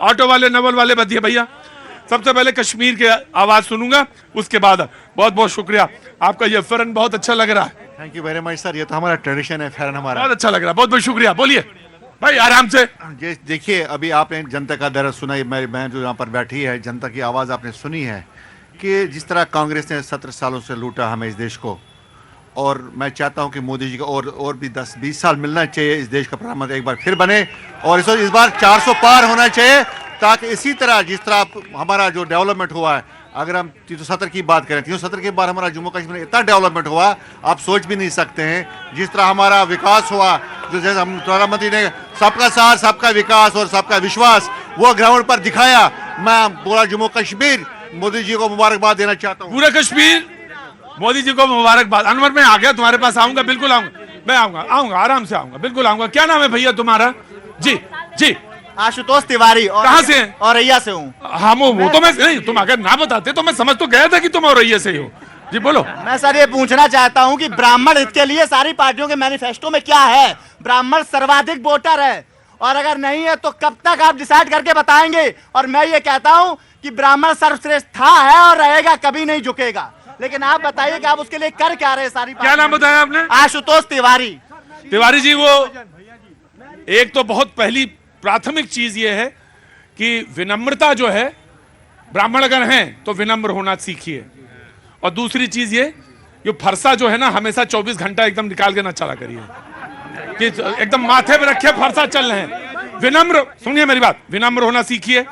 Auto वाले, नवल वाले बतिए भैया। सबसे पहले कश्मीर की आवाज सुनूंगा, उसके बाद बहुत बहुत शुक्रिया। आपका ये फेरन बहुत अच्छा लग रहा है। Thank you very much sir, ये तो हमारा ट्रेडिशन है फेरन हमारा। बहुत अच्छा लग रहा है, बहुत बहुत शुक्रिया। बोलिए भाई आराम से। ये देखिए, अभी आपने जनता का दर्द सुना, मेरी बहन जो यहाँ पर बैठी है, जनता की आवाज़ आपने सुनी है कि जिस तरह कांग्रेस ने 17 सालों से लूटा हमें इस देश को, और मैं चाहता हूं कि मोदी जी को और भी 10-20 साल मिलना चाहिए, इस देश का प्रधानमंत्री एक बार फिर बने, और इस बार 400 पार होना चाहिए, ताकि इसी तरह जिस तरह हमारा जो डेवलपमेंट हुआ है, अगर हम 370 की बात करें, 370 के बाद हमारा जम्मू कश्मीर में इतना डेवलपमेंट हुआ आप सोच भी नहीं सकते हैं। जिस तरह हमारा विकास हुआ, जो जैसे हम प्रधानमंत्री ने सबका साथ सबका विकास और सबका विश्वास वो ग्राउंड पर दिखाया, मैं पूरा जम्मू कश्मीर मोदी जी को मुबारकबाद देना चाहता हूँ। पूरा कश्मीर मोदी जी को मुबारकबाद। अनवर मैं आ गया, तुम्हारे पास आऊंगा, बिल्कुल आऊंगा, मैं आऊंगा आराम से आऊंगा, बिल्कुल आऊंगा। क्या नाम है भैया तुम्हारा? जी जी आशुतोष तिवारी। और कहाँ से हैं? औरैया से हूँ। हाँ वो तो मैं नहीं, तुम अगर ना बताते तो मैं समझ तो गया था कि तुम औरैया से ही हो। जी बोलो। मैं सर ये पूछना चाहता हूँ कि ब्राह्मण हित के लिए सारी पार्टियों के मैनिफेस्टो में क्या है? ब्राह्मण सर्वाधिक वोटर है, और अगर नहीं है तो कब तक आप डिसाइड करके बताएंगे? और मैं ये कहता हूँ कि ब्राह्मण सर्वश्रेष्ठ था, है और रहेगा, कभी नहीं झुकेगा। लेकिन आप बताइए कि आप उसके लिए कर क्या रहे? सारी क्या नाम बताया आपने? आशुतोष तिवारी। तिवारी जी, वो एक तो बहुत पहली प्राथमिक चीज ये है कि विनम्रता जो है, ब्राह्मण अगर हैं तो विनम्र होना सीखिए। और दूसरी चीज ये कि फरसा जो है ना, हमेशा 24 घंटा एकदम निकाल के ना चला करिए कि एकदम माथे पे रखे फरसा चल रहे हैं। विनम्र, सुनिए मेरी बात, विनम्र होना सीखिए।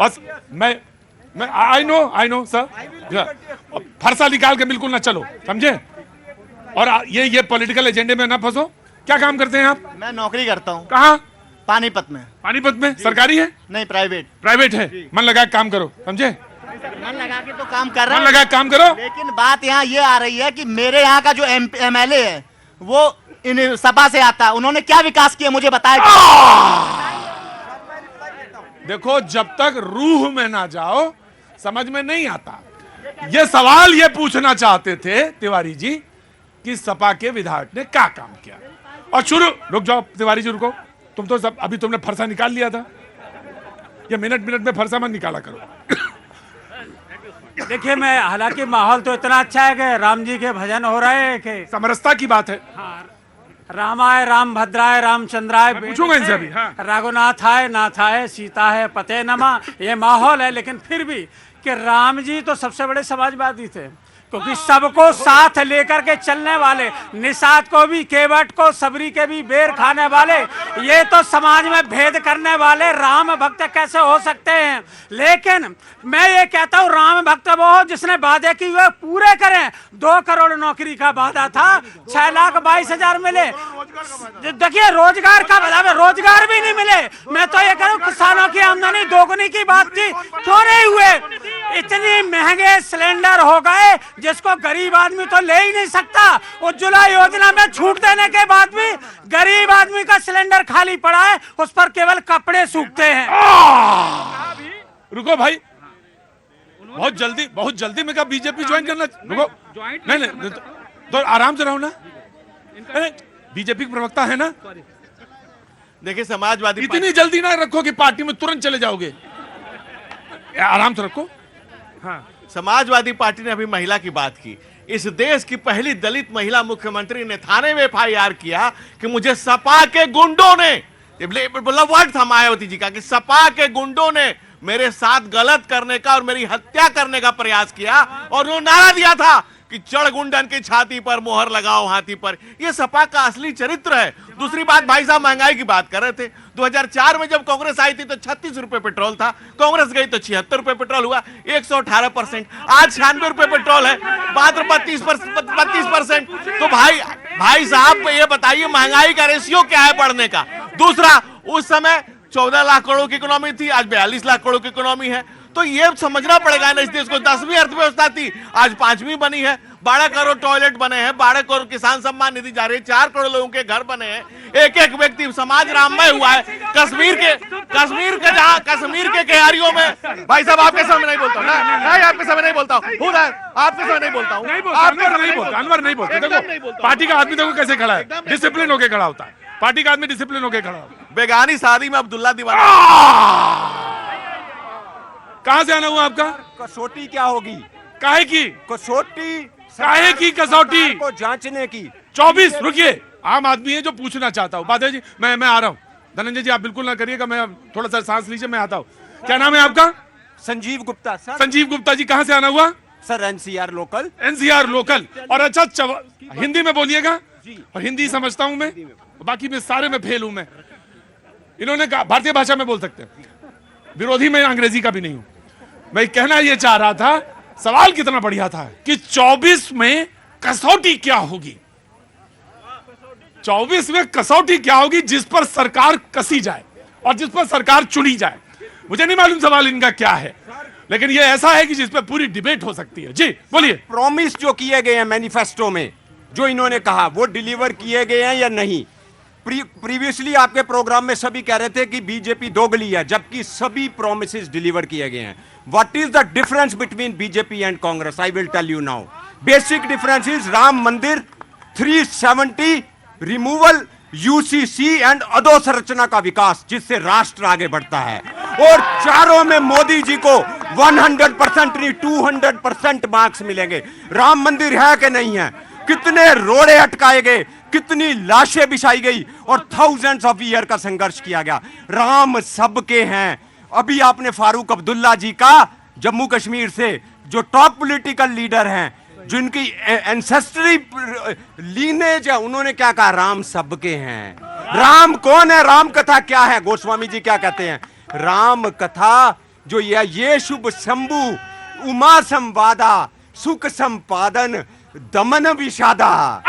और मैं आई नो सर, फरसा निकाल के बिल्कुल ना चलो, समझे? और ये पॉलिटिकल एजेंडे में ना फंसो। क्या काम करते हैं आप? मैं नौकरी करता हूँ। कहाँ? पानीपत में। पानीपत में? सरकारी है? नहीं, प्राइवेट। प्राइवेट है। मन लगा काम करो, समझे? मन लगा के तो काम कर रहा मन लगा काम करो। लेकिन बात यहाँ ये आ रही है कि मेरे यहाँ का जो MLA है वो इन सपा से आता है, उन्होंने क्या विकास किया मुझे बताया? देखो, जब तक रूह में ना जाओ समझ में नहीं आता। ये सवाल ये पूछना चाहते थे तिवारी जी कि सपा के विधायक ने क्या काम किया। और शुरू, रुक जाओ तिवारी जी, रुको। तुम तो सब अभी तुमने फरसा निकाल लिया था, ये मिनट में फरसा मत निकाला करो। देखिए, मैं हालांकि माहौल तो इतना अच्छा है कि राम जी के भजन हो रहे हैं कि समरसता की बात है। हाँ, रामाय राम भद्राय रामचंद्राय, पूछूंगा इनसे अभी। हाँ। रघुनाथाय नाथाय सीता है पते नमा, ये माहौल है। लेकिन फिर भी कि राम जी तो सबसे बड़े समाजवादी थे, क्योंकि सबको साथ लेकर के चलने वाले, निषाद को भी, केवट को, सबरी के भी बेर खाने वाले, ये तो समाज में भेद करने वाले राम भक्त कैसे हो सकते हैं? लेकिन मैं ये कहता हूँ, राम भक्त वो हो जिसने वादे की हुए पूरे करें। 2 करोड़ नौकरी का वादा था, 6,22,000 मिले। देखिए, रोजगार का वादा, रोजगार भी नहीं मिले। मैं तो ये करूँ, किसानों की आमदनी दोगुनी की बात थी, क्यों नहीं हुए? इतनी महंगे सिलेंडर हो गए जिसको गरीब आदमी तो ले ही नहीं सकता। उज्ज्वला योजना में छूट देने के बाद भी गरीब आदमी का सिलेंडर खाली पड़ा है, उस पर केवल कपड़े सूखते हैं। रुको भाई, बहुत जल्दी मैं कहा बीजेपी ज्वाइन करना। रुको, नहीं तो आराम से रहो ना। बीजेपी के प्रवक्ता है ना। देखिए, समाजवादी इतनी जल्दी ना रखो कि पार्टी में तुरंत चले जाओगे, आराम से रखो। हाँ, समाजवादी पार्टी ने अभी महिला की बात की। इस देश की पहली दलित महिला मुख्यमंत्री ने थाने में FIR किया कि मुझे सपा के गुंडों ने, मतलब वर्ड था मायावती जी का, कि सपा के गुंडों ने मेरे साथ गलत करने का और मेरी हत्या करने का प्रयास किया, और उन्होंने नारा दिया था कि चढ़ गुंडन की छाती पर मोहर लगाओ हाथी पर। यह सपा का असली चरित्र है। दूसरी बात, भाई साहब महंगाई की बात कर रहे थे। 2004 में जब कांग्रेस आई थी तो 36 रुपए पेट्रोल था, कांग्रेस गई तो 76 रुपए पेट्रोल हुआ, 118%। आज 96 रुपए पेट्रोल है, मात्र 32%। तो भाई साहब ये बताइए, महंगाई का रेशियो क्या है बढ़ने का? दूसरा, उस समय 14 लाख करोड़ की इकोनॉमी थी, आज 42 लाख करोड़ की इकोनॉमी है। तो ये समझना पड़ेगा ना, इस देश को 10वीं अर्थव्यवस्था थी, आज 5वीं बनी है। 12 करोड़ टॉयलेट बने हैं, 12 करोड़ किसान सम्मान निधि जा रही है, 4 करोड़ लोगों के घर बने हैं, एक व्यक्ति समाज राममय हुआ है। कश्मीर के केहारियों में, भाई साहब आपके समय नहीं बोलता हूँ ना, नहीं आपके समय नहीं बोलता हूँ, आपके समय नहीं बोलता हूँ, अनवर नहीं बोलता। देखो, पार्टी का आदमी देखो कैसे खड़ा है, डिसिप्लिन होके खड़ा होता है। पार्टी का आदमी डिसिप्लिन होके खड़ा होता है। बेगानी शादी में अब्दुल्ला दीवाना कहां से आना हुआ आपका? कसौटी क्या होगी? काहे की? कसौटी काहे की कसौटी? सरकार को जांचने की। 24 रुकिए, आम आदमी है जो पूछना चाहता हूँ। बात है जी, मैं आ रहा हूँ। धनंजय जी आप बिल्कुल ना करिएगा, मैं थोड़ा सा सांस लीजिए, मैं आता हूँ। क्या नाम है आपका? संजीव गुप्ता सर। संजीव गुप्ता जी, कहां से आना हुआ? Sir NCR local. NCR local. और अच्छा हिंदी में बोलिएगा, और हिंदी समझता हूं मैं, बाकी में सारे में फेल हूं मैं। इन्होंने कहा भारतीय भाषा में बोल सकते हैं, विरोधी में अंग्रेजी का भी नहीं हूं। मैं कहना यह चाह रहा था, सवाल कितना बढ़िया था कि 24 में कसौटी क्या होगी? 24 में कसौटी क्या होगी जिस पर सरकार कसी जाए और जिस पर सरकार चुनी जाए? मुझे नहीं मालूम सवाल इनका क्या है, लेकिन यह ऐसा है कि जिस पर पूरी डिबेट हो सकती है। जी बोलिए। प्रॉमिस जो किए गए हैं मैनिफेस्टो में, जो इन्होंने कहा, वो डिलीवर किए गए हैं या नहीं? प्रीवियसली आपके प्रोग्राम में सभी कह रहे थे कि बीजेपी दोगली है, जबकि सभी प्रोमिसेस डिलीवर किए गए हैं। What is the difference between BJP and Congress? I will tell you now. Basic difference is Ram Mandir, 370 removal, UCC and अधोसंरचना का विकास, जिससे राष्ट्र आगे बढ़ता है। और चारों में मोदी जी को 100% नहीं 200% मार्क्स मिलेंगे। राम मंदिर है कि नहीं है? कितने रोड़े अटकाए गए, कितनी लाशें बिछाई गई, और थाउजेंड्स ऑफ ईयर का संघर्ष किया गया। राम सबके हैं। अभी आपने फारूक अब्दुल्ला जी का, जम्मू कश्मीर से, जो टॉप पॉलिटिकल लीडर हैं, जिनकी एंसेस्ट्री लीनेज है, उन्होंने क्या कहा? राम सबके हैं। राम कौन है? राम कथा क्या है? गोस्वामी जी क्या कहते हैं? राम कथा जो ये शुभ शंभु, उमा संवादा, सुख संपादन, दमन विषादा।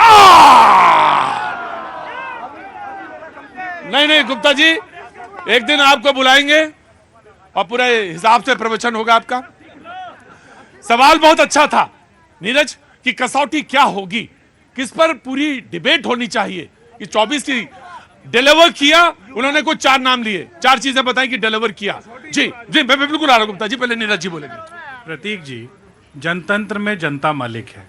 नहीं गुप्ता जी, एक दिन आपको बुलाएंगे और पूरे हिसाब से प्रवचन होगा आपका। सवाल बहुत अच्छा था नीरज कि कसौटी क्या होगी, किस पर पूरी डिबेट होनी चाहिए कि 24 की डिलीवर किया। उन्होंने कुछ 4 नाम लिए, 4 चीजें बताई कि डिलीवर किया। जी जी मैं बिल्कुल आ रहा हूं गुप्ता जी, पहले नीरज जी बोलेंगे। प्रतीक जी, जनतंत्र में जनता मालिक है।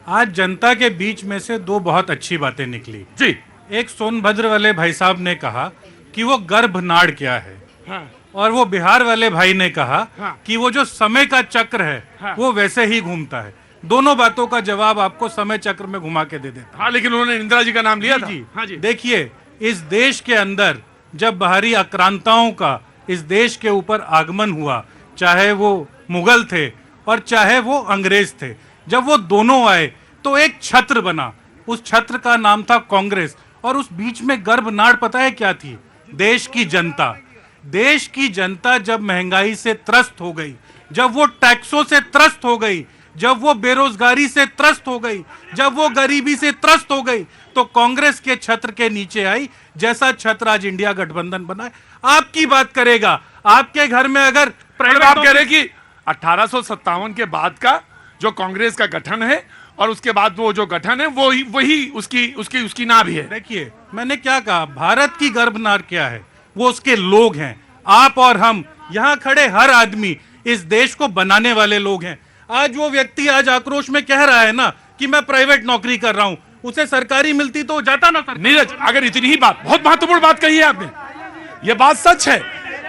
आज जनता के बीच में से 2 बहुत अच्छी बातें निकली। जी, एक सोनभद्र वाले भाई साहब ने कहा कि वो गर्भनाड़ क्या है, हाँ। और वो बिहार वाले भाई ने कहा हाँ। कि वो जो समय का चक्र है, हाँ। वो वैसे ही घूमता है। दोनों बातों का जवाब आपको समय चक्र में घुमा के दे देता। हाँ, लेकिन उन्होंने इंदिरा जी का नाम लिया था। जी, हाँ जी। देखिए, इस देश के अंदर जब बाहरी आक्रांताओं का इस देश के ऊपर आगमन हुआ, चाहे वो मुगल थे और चाहे वो अंग्रेज थे, जब वो दोनों आए तो एक छत्र बना। उस छत्र का नाम था कांग्रेस, और उस बीच में गर्भनाड़ पता है क्या थी? देश की जनता। देश की जनता जब महंगाई से त्रस्त हो गई, जब वो टैक्सों से त्रस्त हो गई, जब वो बेरोजगारी से त्रस्त हो गई, जब वो गरीबी से त्रस्त हो गई, तो कांग्रेस के छत्र के नीचे आई। जैसा छत्र आज इंडिया गठबंधन बना है। आपकी बात करेगा, आपके घर में अगर आप कह रहे कि 1857 के बाद का जो कांग्रेस का गठन है और उसके बाद वो जो गठन है वो वही उसकी नाभ भी है। देखिए, मैंने क्या कहा, भारत की गर्भनार क्या है? वो उसके लोग हैं। आप और हम यहाँ खड़े हर आदमी इस देश को बनाने वाले लोग हैं। आज वो व्यक्ति आज आक्रोश में कह रहा है ना कि मैं प्राइवेट नौकरी कर रहा हूं, उसे सरकारी मिलती तो जाता ना। नीरज, अगर इतनी ही बात, बहुत महत्वपूर्ण बात कही है आपने, ये बात सच है,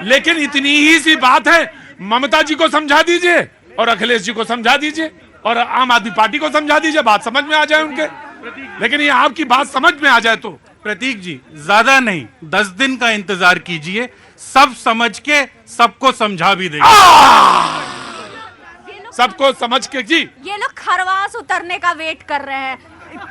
लेकिन इतनी ही सी बात है, ममता जी को समझा दीजिए और अखिलेश जी को समझा दीजिए और आम आदमी पार्टी को समझा दीजिए, बात समझ में आ जाए उनके। लेकिन ये आपकी बात समझ में आ जाए तो प्रतीक जी, ज्यादा नहीं, 10 दिन का इंतजार कीजिए, सब समझ के सबको समझा भी देंगे। सबको समझ के। जी, ये लोग खरवास उतरने का वेट कर रहे हैं,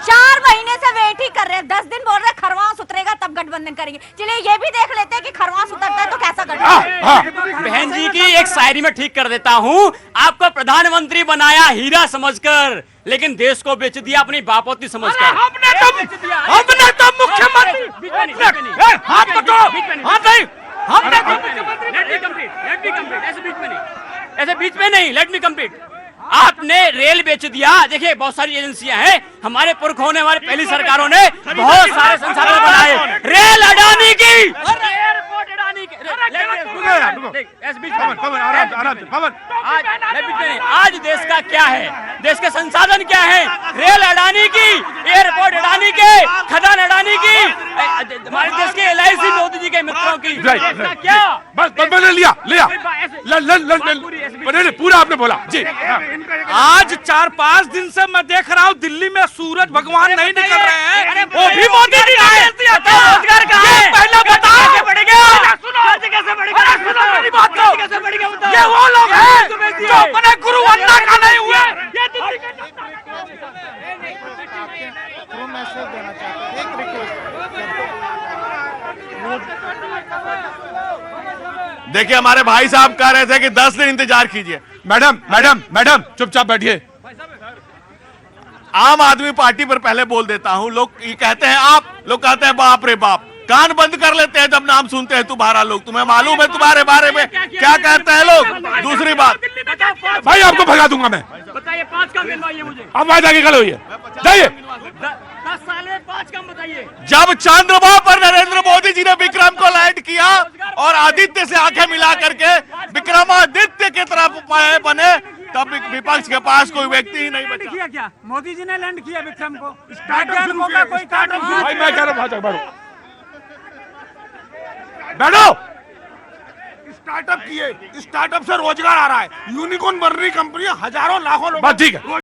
4 महीने से वेट ही कर रहे हैं। 10 दिन बोल रहे हैं खरवास उतरेगा तब गठबंधन करेंगे। चलिए ये भी देख लेते हैं कि खरवास उतरता है तो कैसा गठबंधन। बहन जी की एक शायरी में ठीक कर देता हूँ। आपको प्रधानमंत्री बनाया हीरा समझकर, लेकिन देश को बेच दिया अपनी बापोती समझकर। हमने तो मुख्यमंत्री ऐसे बीच में नहीं, लेट मी कंप्लीट। आपने रेल बेच दिया। देखिए, बहुत सारी एजेंसियां हैं, हमारे पुरखों ने, हमारी पहली सरकारों ने बहुत सारे संसाधन बनाए। रेल अडानी की, एयरपोर्ट अडानी की। आज देश का क्या है, देश के संसाधन क्या है? रेल अडानी की, एयरपोर्ट अडानी के, खदान अडानी की, हमारे देश के LIC मोदी जी के मित्रों की। क्या बस मैंने लिया पूरा आपने बोला जी। आज 4-5 दिन से मैं देख रहा हूँ दिल्ली में सूरज भगवान नहीं निकल रहे हैं, वो भी मोदी जी ने रोजगार कहाँ है? पहले बताओ कैसे बढ़ेगा? मेरी बात को, ये वो लोग हैं जो अपने गुरु अन्ना का नहीं हुए। देखिए हमारे भाई साहब कह रहे थे कि 10 दिन इंतजार कीजिए। मैडम चुपचाप बैठिए। आम आदमी पार्टी पर पहले बोल देता हूं, लोग ये कहते हैं आप, लोग कहते हैं बाप रे बाप, कान बंद कर लेते हैं जब नाम सुनते हैं तुम्हारा लोग। तुम्हें मालूम है तुम्हारे बारे में क्या कहते हैं लोग? दूसरी बात भाई आपको भगा दूंगा मैं। बताइए 5 काम गिनवाइए मुझे। अब वायदा की गल हुई है, जाइए। 10 साल में 5 काम बताइए। जब चंद्रमा पर नरेंद्र मोदी जी ने विक्रम को लैंड किया और आदित्य से आंखें मिला करके विक्रमादित्य की तरफ बने, तब विपक्ष के पास कोई व्यक्ति ही नहीं बचा। किया क्या मोदी जी ने लैंड किया विक्रम को? वैज्ञानिकों का कोई कारण भाई मैं कह रहा हूं बैठो। स्टार्टअप किए, स्टार्टअप से रोजगार आ रहा है, यूनिकॉर्न बन रही कंपनियां, हजारों लाखों लोग। बस ठीक है।